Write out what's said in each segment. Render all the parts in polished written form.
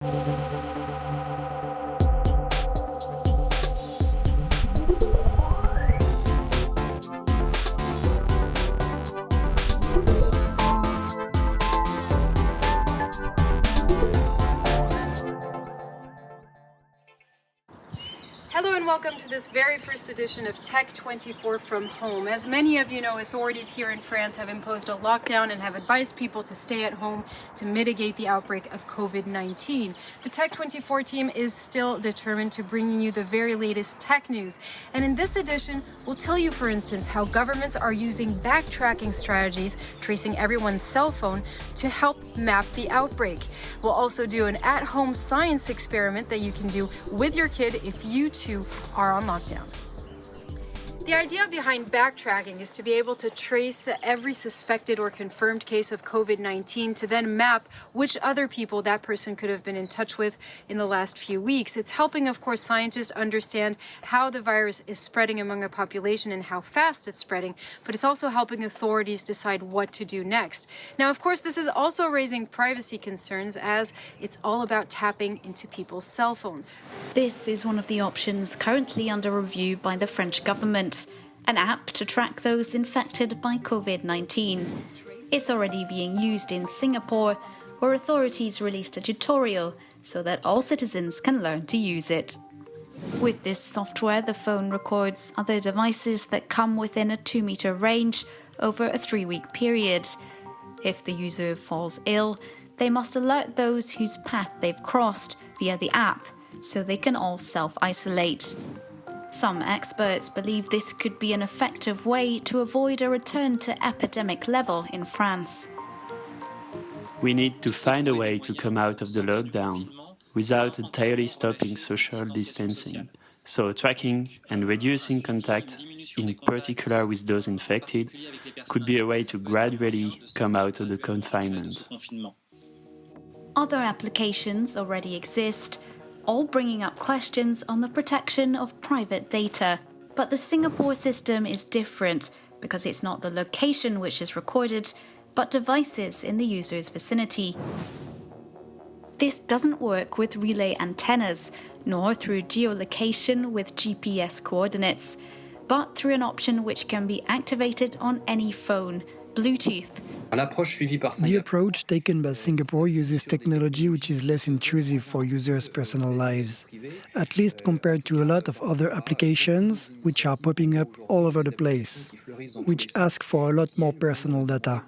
Hello and welcome to this very first edition of Tech 24 from home. As many of you know, authorities here in France have imposed a lockdown and have advised people to stay at home to mitigate the outbreak of Covid-19. The Tech 24 team is still determined to bring you the very latest tech news. And in this edition, we'll tell you, for instance, how governments are using backtracking strategies, tracing everyone's cell phone, to help map the outbreak. We'll also do an at-home science experiment that you can do with your kid if you too are on lockdown. The idea behind backtracking is to be able to trace every suspected or confirmed case of COVID-19 to then map which other people that person could have been in touch with in the last few weeks. It's helping, of course, scientists understand how the virus is spreading among a population and how fast it's spreading, but it's also helping authorities decide what to do next. Now, of course, this is also raising privacy concerns as it's all about tapping into people's cell phones. This is one of the options currently under review by the French government. An app to track those infected by COVID-19. It's already being used in Singapore, where authorities released a tutorial so that all citizens can learn to use it. With this software, the phone records other devices that come within a 2-meter range over a 3-week period. If the user falls ill, they must alert those whose path they've crossed via the app, so they can all self-isolate. Some experts believe this could be an effective way to avoid a return to epidemic level in France. We need to find a way to come out of the lockdown without entirely stopping social distancing. So tracking and reducing contact, in particular with those infected, could be a way to gradually come out of the confinement. Other applications already exist, all bringing up questions on the protection of private data. But the Singapore system is different because it's not the location which is recorded, but devices in the user's vicinity. This doesn't work with relay antennas, nor through geolocation with GPS coordinates, but through an option which can be activated on any phone, Bluetooth. The approach taken by Singapore uses technology which is less intrusive for users' personal lives, at least compared to a lot of other applications which are popping up all over the place, which ask for a lot more personal data.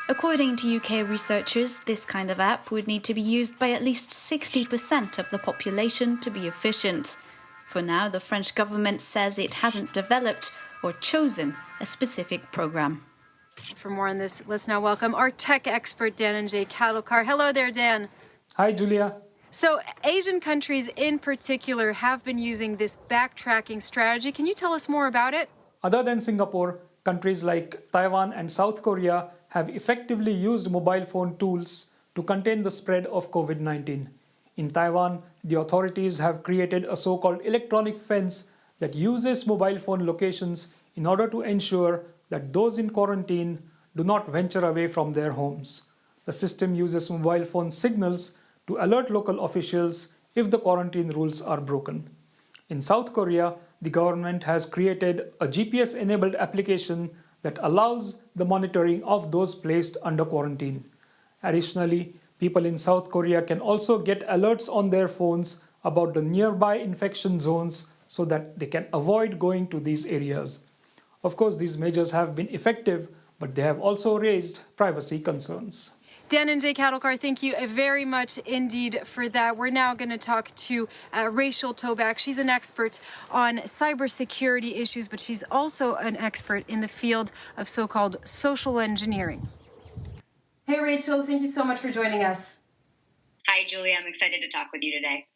According to UK researchers, this kind of app would need to be used by at least 60% of the population to be efficient. For now, the French government says it hasn't developed or chosen a specific program. For more on this, let's now welcome our tech expert, Dan Kadelkar. Hello there, Dan. Hi, Julia. So Asian countries in particular have been using this backtracking strategy. Can you tell us more about it? Other than Singapore, countries like Taiwan and South Korea have effectively used mobile phone tools to contain the spread of COVID-19. In Taiwan, the authorities have created a so-called electronic fence that uses mobile phone locations in order to ensure that those in quarantine do not venture away from their homes. The system uses mobile phone signals to alert local officials if the quarantine rules are broken. In South Korea, the government has created a GPS-enabled application that allows the monitoring of those placed under quarantine. Additionally, people in South Korea can also get alerts on their phones about the nearby infection zones so that they can avoid going to these areas. Of course, these measures have been effective, but they have also raised privacy concerns. Dan Kadelkar, thank you very much indeed for that. We're now going to talk to Rachel Toback. She's an expert on cybersecurity issues, but she's also an expert in the field of so-called social engineering. Hey, Rachel, thank you so much for joining us. Hi, Julia. I'm excited to talk with you today.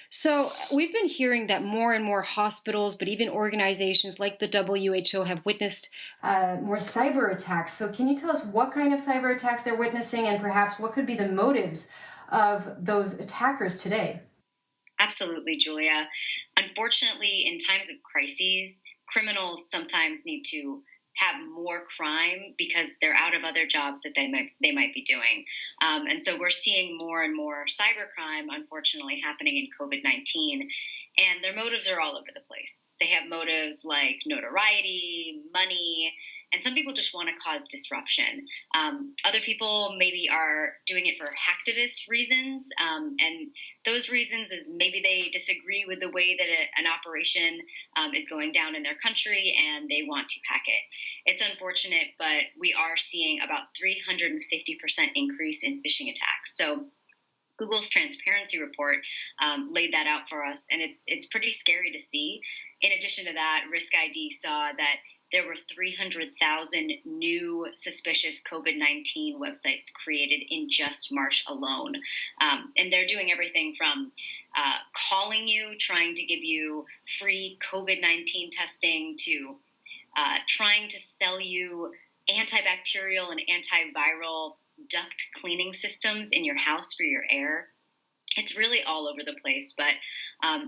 So we've been hearing that more and more hospitals, but even organizations like the WHO have witnessed more cyber attacks. So can you tell us what kind of cyber attacks they're witnessing and perhaps what could be the motives of those attackers today? Absolutely, Julia. Unfortunately, in times of crises, criminals sometimes need to have more crime because they're out of other jobs that they might be doing. And so we're seeing more and more cybercrime, unfortunately, happening in COVID-19. And their motives are all over the place. They have motives like notoriety, money, and some people just want to cause disruption. Other people maybe are doing it for hacktivist reasons. And those reasons is maybe they disagree with the way that an operation is going down in their country and they want to hack it. It's unfortunate, but we are seeing about 350% increase in phishing attacks. So Google's transparency report laid that out for us, and it's pretty scary to see. In addition to that, Risk ID saw that there were 300,000 new suspicious COVID-19 websites created in just March alone. And they're doing everything from calling you, trying to give you free COVID-19 testing, to trying to sell you antibacterial and antiviral duct cleaning systems in your house for your air. It's really all over the place, but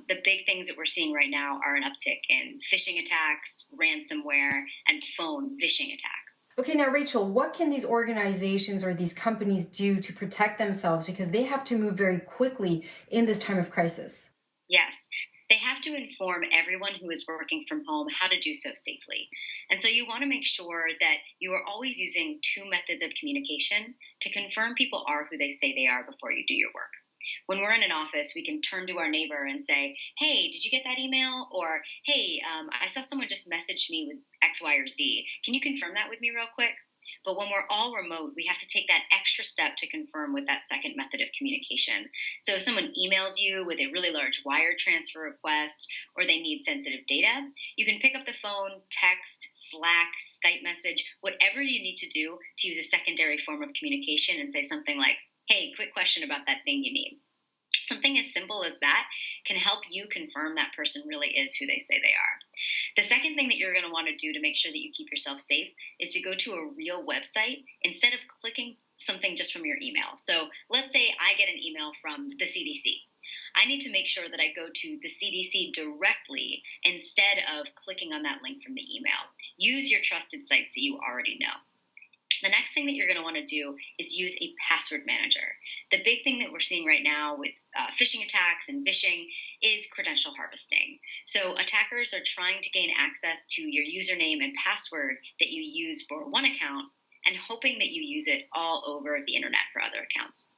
the big things that we're seeing right now are an uptick in phishing attacks, ransomware, and phone phishing attacks. Okay, now Rachel, what can these organizations or these companies do to protect themselves, because they have to move very quickly in this time of crisis? Yes. They have to inform everyone who is working from home how to do so safely. And so you want to make sure that you are always using two methods of communication to confirm people are who they say they are before you do your work. When we're in an office, we can turn to our neighbor and say, hey, did you get that email? Or, hey, I saw someone just messaged me with X, Y, or Z. Can you confirm that with me real quick? But when we're all remote, we have to take that extra step to confirm with that second method of communication. So if someone emails you with a really large wire transfer request, or they need sensitive data, you can pick up the phone, text, Slack, Skype message, whatever you need to do to use a secondary form of communication and say something like, hey, quick question about that thing you need. Something as simple as that can help you confirm that person really is who they say they are. The second thing that you're going to want to do to make sure that you keep yourself safe is to go to a real website instead of clicking something just from your email. So let's say I get an email from the CDC. I need to make sure that I go to the CDC directly instead of clicking on that link from the email. Use your trusted sites that you already know. The next thing that you're going to want to do is use a password manager. The big thing that we're seeing right now with phishing attacks and phishing is credential harvesting. So attackers are trying to gain access to your username and password that you use for one account and hoping that you use it all over the internet for other accounts.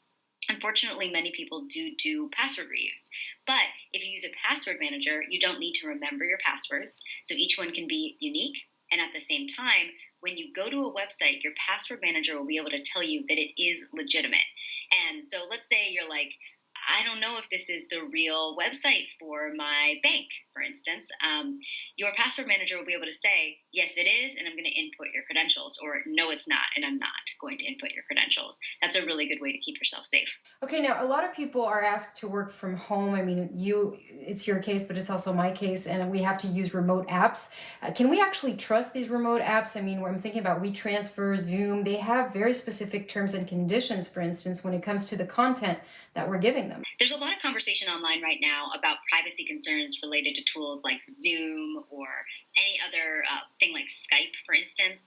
Unfortunately, many people do password reuse. But if you use a password manager, you don't need to remember your passwords, so each one can be unique. And at the same time, when you go to a website, your password manager will be able to tell you that it is legitimate. And so let's say you're like, I don't know if this is the real website for my bank, for instance. Your password manager will be able to say, yes, it is, and I'm going to input your credentials, or no, it's not, and I'm not going to input your credentials. That's a really good way to keep yourself safe. Okay, now a lot of people are asked to work from home. I mean, it's your case, but it's also my case, and we have to use remote apps. Can we actually trust these remote apps? I mean, I'm thinking about WeTransfer, Zoom. They have very specific terms and conditions, for instance, when it comes to the content that we're giving them. There's a lot of conversation online right now about privacy concerns related to tools like Zoom or any other thing like Skype, for instance.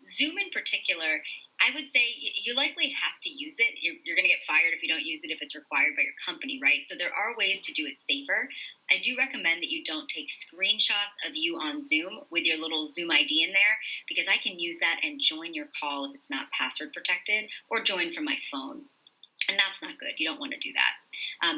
Zoom in particular, I would say you likely have to use it. You're going to get fired if you don't use it if it's required by your company, right? So there are ways to do it safer. I do recommend that you don't take screenshots of you on Zoom with your little Zoom ID in there, because I can use that and join your call if it's not password protected, or join from my phone. And that's not good. You don't want to do that.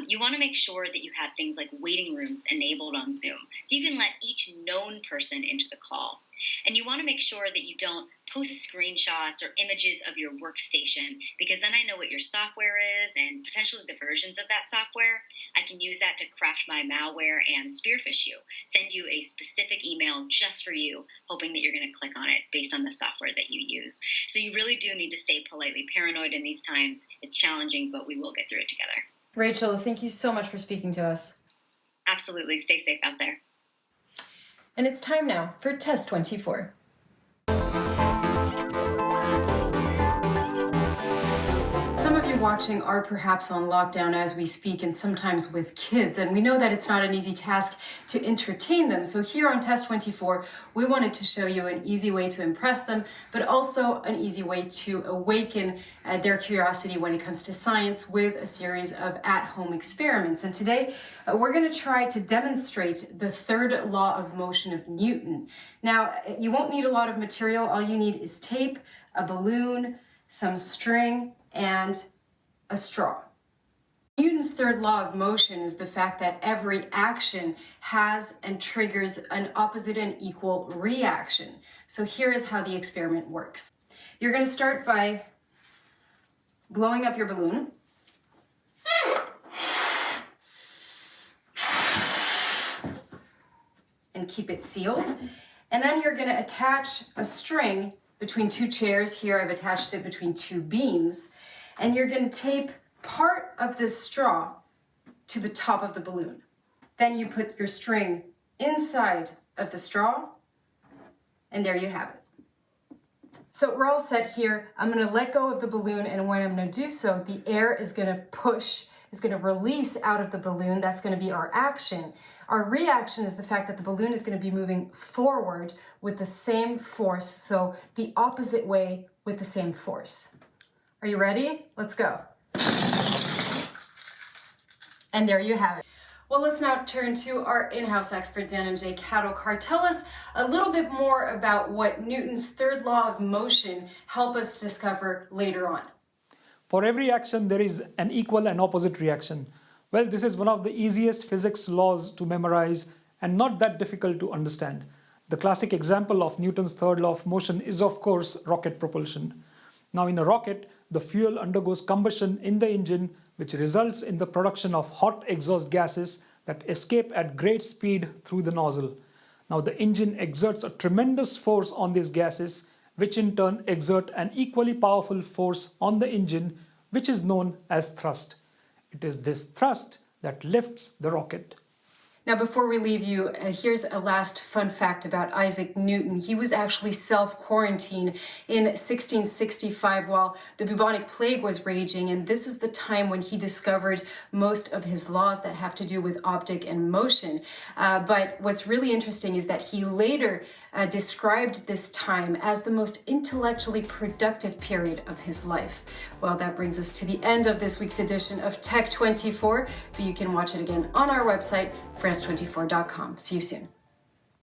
You want to make sure that you have things like waiting rooms enabled on Zoom, so you can let each known person into the call. And you want to make sure that you don't post screenshots or images of your workstation, because then I know what your software is and potentially the versions of that software. I can use that to craft my malware and spearfish you, send you a specific email just for you, hoping that you're going to click on it based on the software that you use. So you really do need to stay politely paranoid in these times. It's challenging, but we will get through it together. Rachel, thank you so much for speaking to us. Absolutely. Stay safe out there. And it's time now for Test 24. Some of you watching are perhaps on lockdown as we speak, and sometimes with kids, and we know that it's not an easy task to entertain them. So here on Test 24, we wanted to show you an easy way to impress them, but also an easy way to awaken their curiosity when it comes to science with a series of at-home experiments. And today, we're going to try to demonstrate the third law of motion of Newton. Now, you won't need a lot of material. All you need is tape, a balloon, some string, and a straw. Newton's third law of motion is the fact that every action has and triggers an opposite and equal reaction. So here is how the experiment works. You're going to start by blowing up your balloon. And keep it sealed. And then you're going to attach a string between two chairs. Here I've attached it between two beams. And you're going to tape part of this straw to the top of the balloon. Then you put your string inside of the straw, and there you have it. So we're all set here. I'm going to let go of the balloon, and when I'm going to do so, the air is going to push, is going to release out of the balloon. That's going to be our action. Our reaction is the fact that the balloon is going to be moving forward with the same force, so the opposite way with the same force. Are you ready? Let's go. And there you have it. Well, let's now turn to our in-house expert, Dan and Jay Cadokar. Tell us a little bit more about what Newton's third law of motion help us discover later on. For every action, there is an equal and opposite reaction. Well, this is one of the easiest physics laws to memorize and not that difficult to understand. The classic example of Newton's third law of motion is, of course, rocket propulsion. Now, in a rocket, the fuel undergoes combustion in the engine, which results in the production of hot exhaust gases that escape at great speed through the nozzle. Now, the engine exerts a tremendous force on these gases, which in turn exert an equally powerful force on the engine, which is known as thrust. It is this thrust that lifts the rocket. Now, before we leave you, here's a last fun fact about Isaac Newton. He was actually self-quarantined in 1665 while the bubonic plague was raging, and this is the time when he discovered most of his laws that have to do with optic and motion. But what's really interesting is that he later described this time as the most intellectually productive period of his life. Well, that brings us to the end of this week's edition of Tech 24, but you can watch it again on our website, France24.com. See you soon.